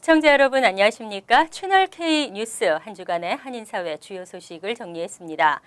시청자 여러분 안녕하십니까? 채널 K 뉴스 한 주간의 한인사회 주요 소식을 정리했습니다.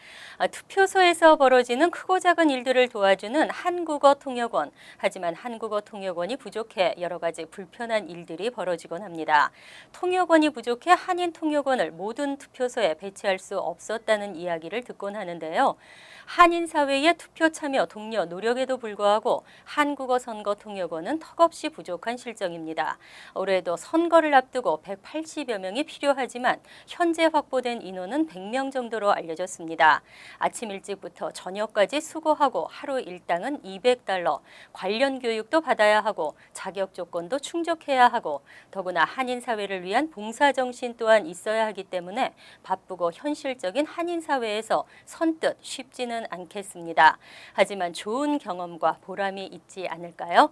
투표소에서 벌어지는 크고 작은 일들을 도와주는 한국어통역원. 하지만 한국어통역원이 부족해 여러 가지 불편한 일들이 벌어지곤 합니다. 통역원이 부족해 한인통역원을 모든 투표소에 배치할 수 없었다는 이야기를 듣곤 하는데요. 한인사회의 투표 참여 독려 노력에도 불구하고 한국어 선거 통역원은 턱없이 부족한 실정입니다. 올해도 선거를 앞두고 180여 명이 필요하지만 현재 확보된 인원은 100명 정도로 알려졌습니다. 아침 일찍부터 저녁까지 수고하고 하루 일당은 $200, 관련 교육도 받아야 하고 자격 조건도 충족해야 하고 더구나 한인사회를 위한 봉사정신 또한 있어야 하기 때문에 바쁘고 현실적인 한인사회에서 선뜻 쉽지는 않겠습니다. 하지만 좋은 경험과 보람이 있지 않을까요?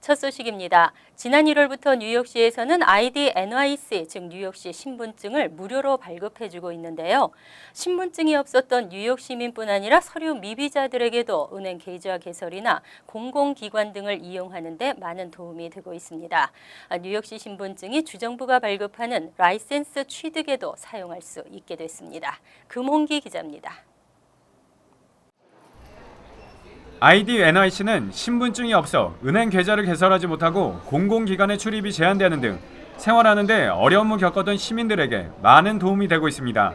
첫 소식입니다. 지난 1월부터 뉴욕시에서는 ID NYC, 즉 뉴욕시 신분증을 무료로 발급해주고 있는데요. 신분증이 없었던 뉴욕 시민뿐 아니라 서류 미비자들에게도 은행 계좌 개설이나 공공기관 등을 이용하는 데 많은 도움이 되고 있습니다. 뉴욕시 신분증이 주정부가 발급하는 라이센스 취득에도 사용할 수 있게 됐습니다. 금홍기 기자입니다. ID NYC는 신분증이 없어 은행 계좌를 개설하지 못하고 공공기관의 출입이 제한되는 등 생활하는 데 어려움을 겪었던 시민들에게 많은 도움이 되고 있습니다.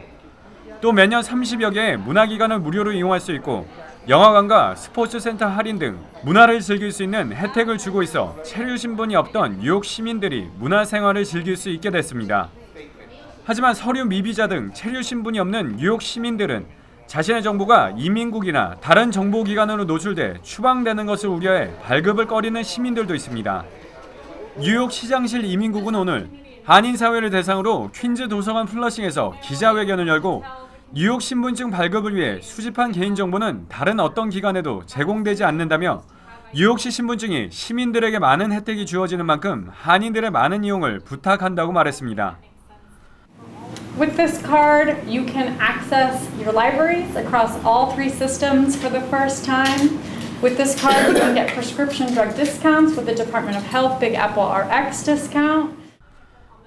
또 매년 30여 개의 문화기관을 무료로 이용할 수 있고 영화관과 스포츠센터 할인 등 문화를 즐길 수 있는 혜택을 주고 있어 체류 신분이 없던 뉴욕 시민들이 문화생활을 즐길 수 있게 됐습니다. 하지만 서류 미비자 등 체류 신분이 없는 뉴욕 시민들은 자신의 정보가 이민국이나 다른 정보기관으로 노출돼 추방되는 것을 우려해 발급을 꺼리는 시민들도 있습니다. 뉴욕 시장실 이민국은 오늘 한인사회를 대상으로 퀸즈 도서관 플러싱에서 기자회견을 열고 뉴욕 신분증 발급을 위해 수집한 개인정보는 다른 어떤 기관에도 제공되지 않는다며 뉴욕시 신분증이 시민들에게 많은 혜택이 주어지는 만큼 한인들의 많은 이용을 부탁한다고 말했습니다. With this card, you can access your libraries across all 3 systems for the first time. With this card, you can get prescription drug discounts with the Department of Health Big Apple RX discount.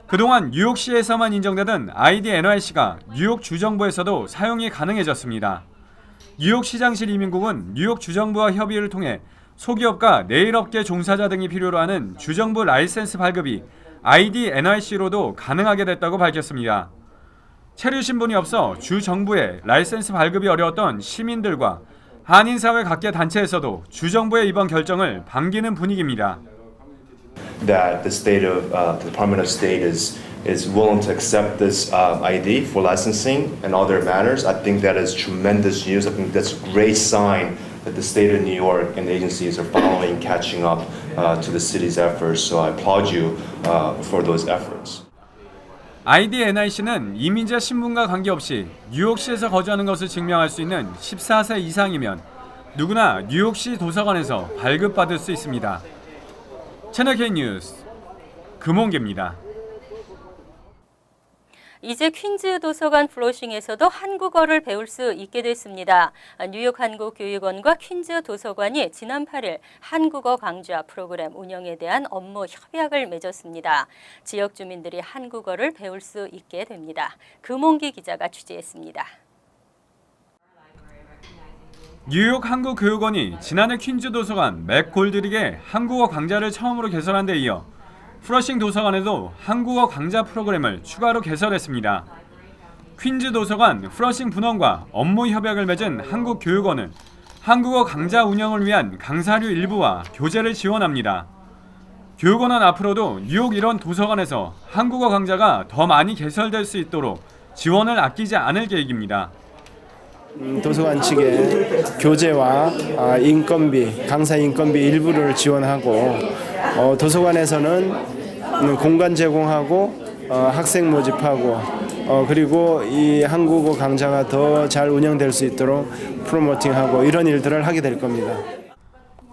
그동안 뉴욕시에서만 인정되던 ID NYC가 뉴욕 주정부에서도 사용이 가능해졌습니다. 뉴욕 시장실 이민국은 뉴욕 주정부와 협의를 통해 소기업과 내일업계 종사자 등이 필요로 하는 주정부 라이센스 발급이 ID NYC로도 가능하게 됐다고 밝혔습니다. 체류 신분이 없어 주 정부의 라이센스 발급이 어려웠던 시민들과 한인사회 각계 단체에서도 주 정부의 이번 결정을 반기는 분위기입니다. That the Department of State is willing to accept this ID for licensing and other matters. I think that is tremendous news. I think that's a great sign that the state of New York and the agencies are following, catching up to the city's efforts. So I applaud you for those efforts. ID NIC는 이민자 신분과 관계없이 뉴욕시에서 거주하는 것을 증명할 수 있는 14세 이상이면 누구나 뉴욕시 도서관에서 발급받을 수 있습니다. 채널 K 뉴스 금홍기입니다. 이제 퀸즈 도서관 플러싱에서도 한국어를 배울 수 있게 됐습니다. 뉴욕 한국교육원과 퀸즈 도서관이 지난 8일 한국어 강좌 프로그램 운영에 대한 업무 협약을 맺었습니다. 지역 주민들이 한국어를 배울 수 있게 됩니다. 금홍기 기자가 취재했습니다. 뉴욕 한국교육원이 지난해 퀸즈 도서관 맥 골드릭의 한국어 강좌를 처음으로 개설한 데 이어 플러싱 도서관에도 한국어 강좌 프로그램을 추가로 개설했습니다. 퀸즈 도서관 플러싱 분원과 업무 협약을 맺은 한국교육원은 한국어 강좌 운영을 위한 강사료 일부와 교재를 지원합니다. 교육원은 앞으로도 뉴욕 일원 도서관에서 한국어 강좌가 더 많이 개설될 수 있도록 지원을 아끼지 않을 계획입니다. 도서관 측에 교재와 인건비, 강사 인건비 일부를 지원하고 도서관에서는 공간 제공하고 학생 모집하고 그리고 이 한국어 강좌가 더 잘 운영될 수 있도록 프로모팅하고 이런 일들을 하게 될 겁니다.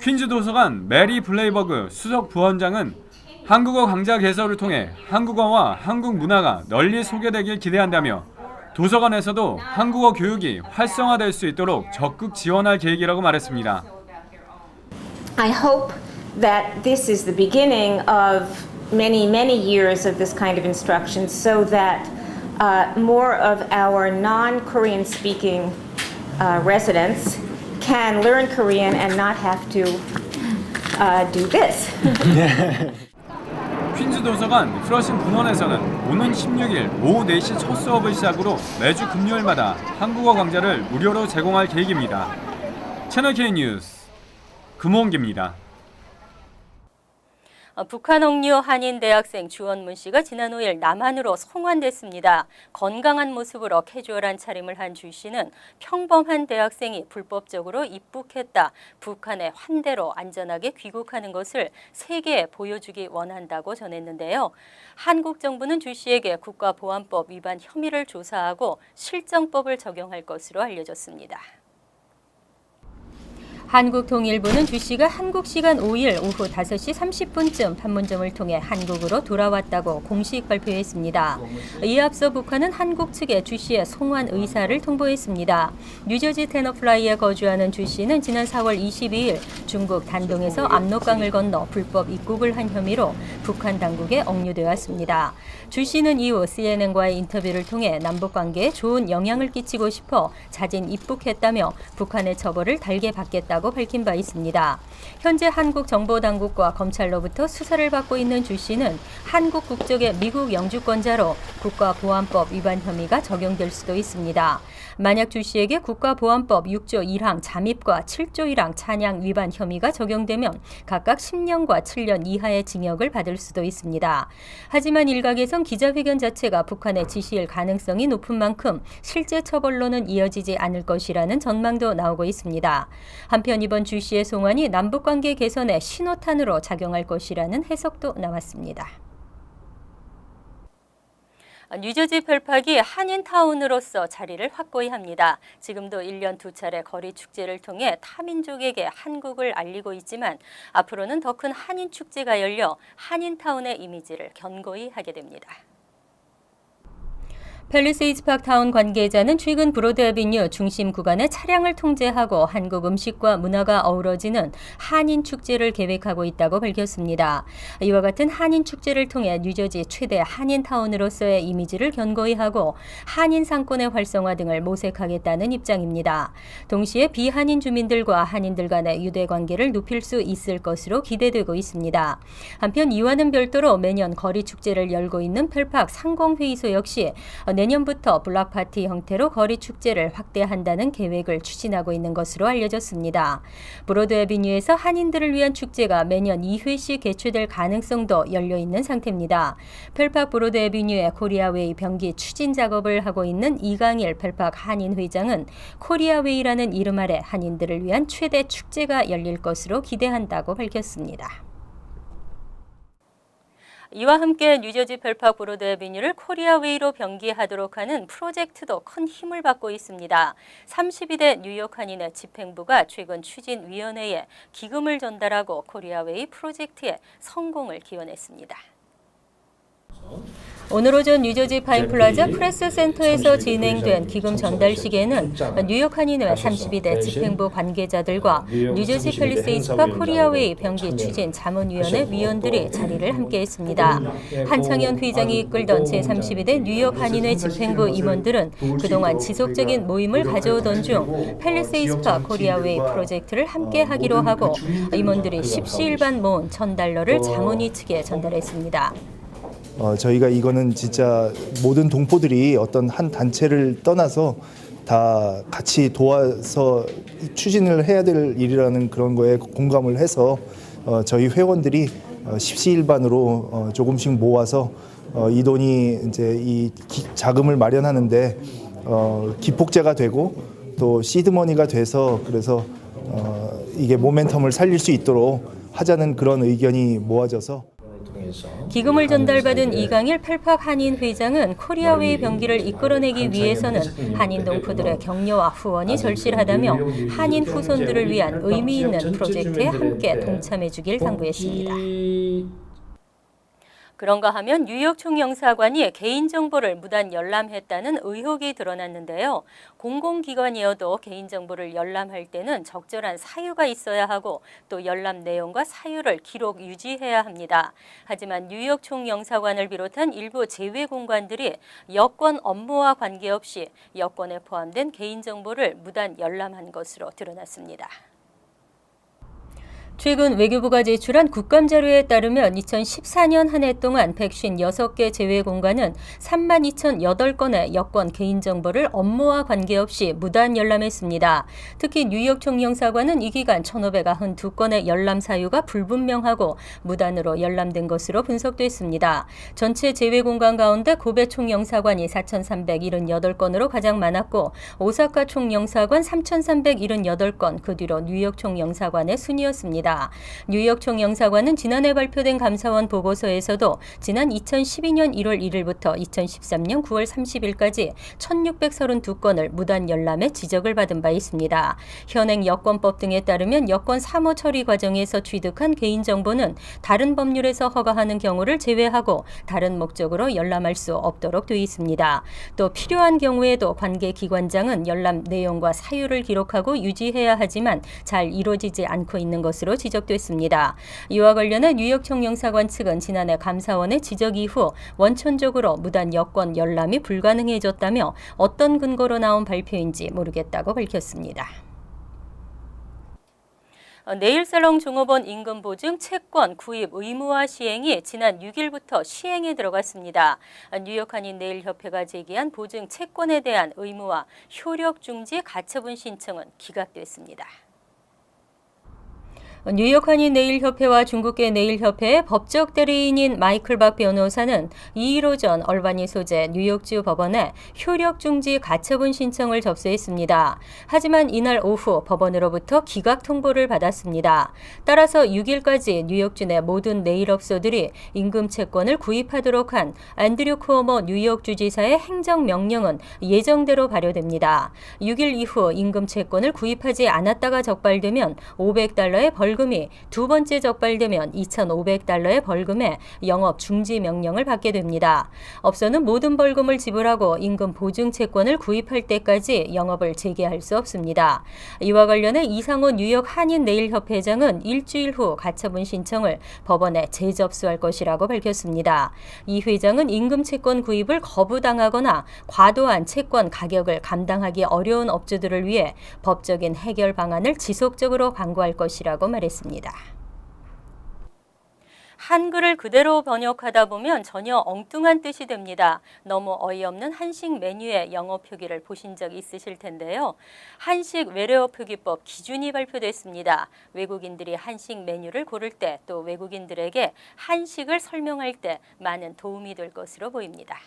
퀸즈 도서관 메리 블레이버그 수석 부원장은 한국어 강좌 개설을 통해 한국어와 한국 문화가 널리 소개되길 기대한다며 도서관에서도 한국어 교육이 활성화될 수 있도록 적극 지원할 계획이라고 말했습니다. I hope that this is the beginning of many years of this kind of instruction so that more of our non-Korean speaking residents can learn Korean and not have to do this. 퀸즈 도서관 플러싱 분원에서는 오는 16일 오후 4시 첫 수업을 시작으로 매주 금요일마다 한국어 강좌를 무료로 제공할 계획입니다. 채널K 뉴스 금홍기입니다. 북한 억류 한인 대학생 주원문 씨가 지난 5일 남한으로 송환됐습니다. 건강한 모습으로 캐주얼한 차림을 한 주 씨는 평범한 대학생이 불법적으로 입국했다. 북한의 환대로 안전하게 귀국하는 것을 세계에 보여주기 원한다고 전했는데요. 한국 정부는 주 씨에게 국가보안법 위반 혐의를 조사하고 실정법을 적용할 것으로 알려졌습니다. 한국통일부는 주 씨가 한국 시간 5일 오후 5시 30분쯤 판문점을 통해 한국으로 돌아왔다고 공식 발표했습니다. 이에 앞서 북한은 한국 측에 주 씨의 송환 의사를 통보했습니다. 뉴저지 테너플라이에 거주하는 주 씨는 지난 4월 22일 중국 단동에서 압록강을 건너 불법 입국을 한 혐의로 북한 당국에 억류되었습니다. 주 씨는 이후 CNN과의 인터뷰를 통해 남북관계에 좋은 영향을 끼치고 싶어 자진 입국했다며 북한의 처벌을 달게 받겠다고 밝힌 바 있습니다. 현재 한국 정보당국과 검찰로부터 수사를 받고 있는 주 씨는 한국 국적의 미국 영주권자로 국가보안법 위반 혐의가 적용될 수도 있습니다. 만약 주 씨에게 국가보안법 6조 1항 잠입과 7조 1항 찬양 위반 혐의가 적용되면 각각 10년과 7년 이하의 징역을 받을 수도 있습니다. 하지만 일각에선 기자회견 자체가 북한의 지시일 가능성이 높은 만큼 실제 처벌로는 이어지지 않을 것이라는 전망도 나오고 있습니다. 한편 이번 주 씨의 송환이 남북관계 개선에 신호탄으로 작용할 것이라는 해석도 나왔습니다. 뉴저지 펠팍이 한인타운으로서 자리를 확고히 합니다. 지금도 1년 2차례 거리 축제를 통해 타민족에게 한국을 알리고 있지만 앞으로는 더 큰 한인 축제가 열려 한인타운의 이미지를 견고히 하게 됩니다. 팰리세이드 파크타운 관계자는 최근 브로드 애비뉴 중심 구간의 차량을 통제하고 한국 음식과 문화가 어우러지는 한인 축제를 계획하고 있다고 밝혔습니다. 이와 같은 한인 축제를 통해 뉴저지 최대 한인타운으로서의 이미지를 견고히 하고 한인 상권의 활성화 등을 모색하겠다는 입장입니다. 동시에 비한인 주민들과 한인들 간의 유대 관계를 높일 수 있을 것으로 기대되고 있습니다. 한편 이와는 별도로 매년 거리 축제를 열고 있는 펠팍 상공회의소 역시 내년부터 블락파티 형태로 거리 축제를 확대한다는 계획을 추진하고 있는 것으로 알려졌습니다. 브로드 애비뉴에서 한인들을 위한 축제가 매년 2회씩 개최될 가능성도 열려 있는 상태입니다. 펠팍 브로드 애비뉴의 코리아웨이 병기 추진 작업을 하고 있는 이강일 펠팍 한인 회장은 코리아웨이라는 이름 아래 한인들을 위한 최대 축제가 열릴 것으로 기대한다고 밝혔습니다. 이와 함께 뉴저지 펠팍 브로드 애비뉴를 코리아웨이로 병기하도록 하는 프로젝트도 큰 힘을 받고 있습니다. 32대 뉴욕 한인의 집행부가 최근 추진위원회에 기금을 전달하고 코리아웨이 프로젝트의 성공을 기원했습니다. 오늘 오전 뉴저지 파인플라자 프레스 센터에서 진행된 기금 전달식에는 뉴욕 한인회 32대 집행부 관계자들과 뉴저지 팰리세이드파 코리아웨이 병기 추진 자문위원회 위원들이 자리를 함께했습니다. 한창현 회장이 이끌던 제32대 뉴욕 한인회 집행부 임원들은 그동안 지속적인 모임을 가져오던 중 팰리세이드파 코리아웨이 프로젝트를 함께하기로 하고 임원들이 십시일반 모은 $1,000를 자문위 측에 전달했습니다. 저희가 이거는 진짜 모든 동포들이 어떤 한 단체를 떠나서 다 같이 도와서 추진을 해야 될 일이라는 그런 거에 공감을 해서 저희 회원들이 십시일반으로 조금씩 모아서 이 돈이 이제 이 자금을 마련하는데 기폭제가 되고 또 시드머니가 돼서 그래서 이게 모멘텀을 살릴 수 있도록 하자는 그런 의견이 모아져서 기금을 전달받은 이강일 펠팍 한인 회장은 코리아웨이 병기를 이끌어내기 위해서는 한인 동포들의 격려와 후원이 절실하다며 한인 후손들을 위한 의미 있는 프로젝트에 함께 동참해 주길 당부했습니다. 그런가 하면 뉴욕 총영사관이 개인정보를 무단 열람했다는 의혹이 드러났는데요. 공공기관이어도 개인정보를 열람할 때는 적절한 사유가 있어야 하고 또 열람 내용과 사유를 기록 유지해야 합니다. 하지만 뉴욕 총영사관을 비롯한 일부 제외공관들이 여권 업무와 관계없이 여권에 포함된 개인정보를 무단 열람한 것으로 드러났습니다. 최근 외교부가 제출한 국감자료에 따르면 2014년 한 해 동안 156개 제외공관은 32,008건의 여권 개인정보를 업무와 관계없이 무단 열람했습니다. 특히 뉴욕 총영사관은 이 기간 1,592건의 열람 사유가 불분명하고 무단으로 열람된 것으로 분석됐습니다. 전체 제외공관 가운데 고베 총영사관이 4,378건으로 가장 많았고 오사카 총영사관 3,378건, 그 뒤로 뉴욕 총영사관의 순이었습니다. 뉴욕 총영사관은 지난해 발표된 감사원 보고서에서도 지난 2012년 1월 1일부터 2013년 9월 30일까지 1,632건을 무단 열람의 지적을 받은 바 있습니다. 현행 여권법 등에 따르면 여권 사모 처리 과정에서 취득한 개인정보는 다른 법률에서 허가하는 경우를 제외하고 다른 목적으로 열람할 수 없도록 되어 있습니다. 또 필요한 경우에도 관계기관장은 열람 내용과 사유를 기록하고 유지해야 하지만 잘 이루어지지 않고 있는 것으로 지적됐습니다. 이와 관련해 뉴욕 총영사관 측은 지난해 감사원의 지적 이후 원천적으로 무단 여권 열람이 불가능해졌다며 어떤 근거로 나온 발표인지 모르겠다고 밝혔습니다. 네일살롱 종업원 임금 보증 채권 구입 의무화 시행이 지난 6일부터 시행에 들어갔습니다. 뉴욕 한인 네일협회가 제기한 보증 채권에 대한 의무화 효력 중지 가처분 신청은 기각됐습니다. 뉴욕 한인 네일협회와 중국계 네일협회의 법적 대리인인 마이클 박 변호사는 2일 오전 얼바니 소재 뉴욕주 법원에 효력 중지 가처분 신청을 접수했습니다. 하지만 이날 오후 법원으로부터 기각 통보를 받았습니다. 따라서 6일까지 뉴욕주 내 모든 네일업소들이 임금 채권을 구입하도록 한 앤드류 쿠오모 뉴욕 주지사의 행정명령은 예정대로 발효됩니다. 6일 이후 임금 채권을 구입하지 않았다가 적발되면 $500의 벌금이 두 번째 적발되면 $2,500의 벌금에 영업 중지 명령을 받게 됩니다. 업소는 모든 벌금을 지불하고 임금 보증 채권을 구입할 때까지 영업을 재개할 수 없습니다. 이와 관련해 이상호 뉴욕 한인 네일협회장은 일주일 후 가처분 신청을 법원에 재접수할 것이라고 밝혔습니다. 이 회장은 임금 채권 구입을 거부당하거나 과도한 채권 가격을 감당하기 어려운 업주들을 위해 법적인 해결 방안을 지속적으로 강구할 것이라고 말했습니다. 한글을 그대로 번역하다 보면 전혀 엉뚱한 뜻이 됩니다. 너무 어이없는 한식 메뉴의 영어 표기를 보신 적 있으실 텐데요. 한식 외래어 표기법 기준이 발표됐습니다. 외국인들이 한식 메뉴를 고를 때 또 외국인들에게 한식을 설명할 때 많은 도움이 될 것으로 보입니다.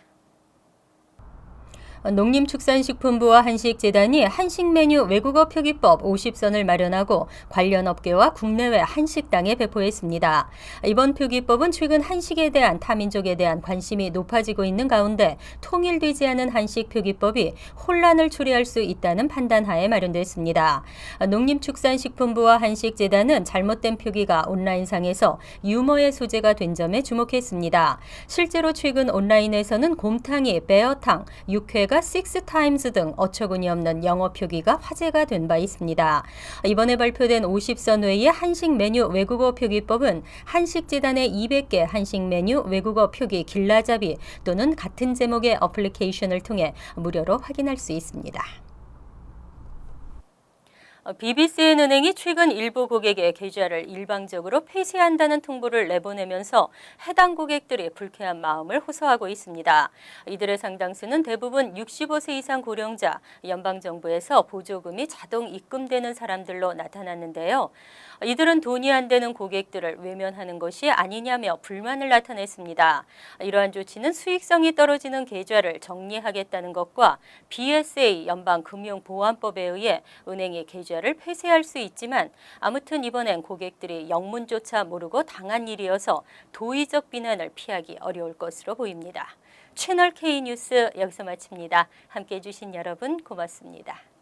농림축산식품부와 한식재단이 한식 메뉴 외국어 표기법 50선을 마련하고 관련 업계와 국내외 한식당에 배포했습니다. 이번 표기법은 최근 한식에 대한 타민족에 대한 관심이 높아지고 있는 가운데 통일되지 않은 한식 표기법이 혼란을 초래할 수 있다는 판단하에 마련됐습니다. 농림축산식품부와 한식재단은 잘못된 표기가 온라인상에서 유머의 소재가 된 점에 주목했습니다. 실제로 최근 온라인에서는 곰탕이 베어탕, 육회가 6times 등 어처구니 없는 영어 표기가 화제가 된 바 있습니다. 이번에 발표된 50선 외의 한식 메뉴 외국어 표기법은 한식재단의 200개 한식 메뉴 외국어 표기 길라잡이 또는 같은 제목의 어플리케이션을 통해 무료로 확인할 수 있습니다. BBCN은행이 최근 일부 고객의 계좌를 일방적으로 폐쇄한다는 통보를 내보내면서 해당 고객들이 불쾌한 마음을 호소하고 있습니다. 이들의 상당수는 대부분 65세 이상 고령자, 연방정부에서 보조금이 자동 입금되는 사람들로 나타났는데요. 이들은 돈이 안 되는 고객들을 외면하는 것이 아니냐며 불만을 나타냈습니다. 이러한 조치는 수익성이 떨어지는 계좌를 정리하겠다는 것과 BSA 연방금융보안법에 의해 은행이 계좌를 폐쇄할 수 있지만 아무튼 이번엔 고객들이 영문조차 모르고 당한 일이어서 도의적 비난을 피하기 어려울 것으로 보입니다. 채널 K 뉴스 여기서 마칩니다. 함께해 주신 여러분 고맙습니다.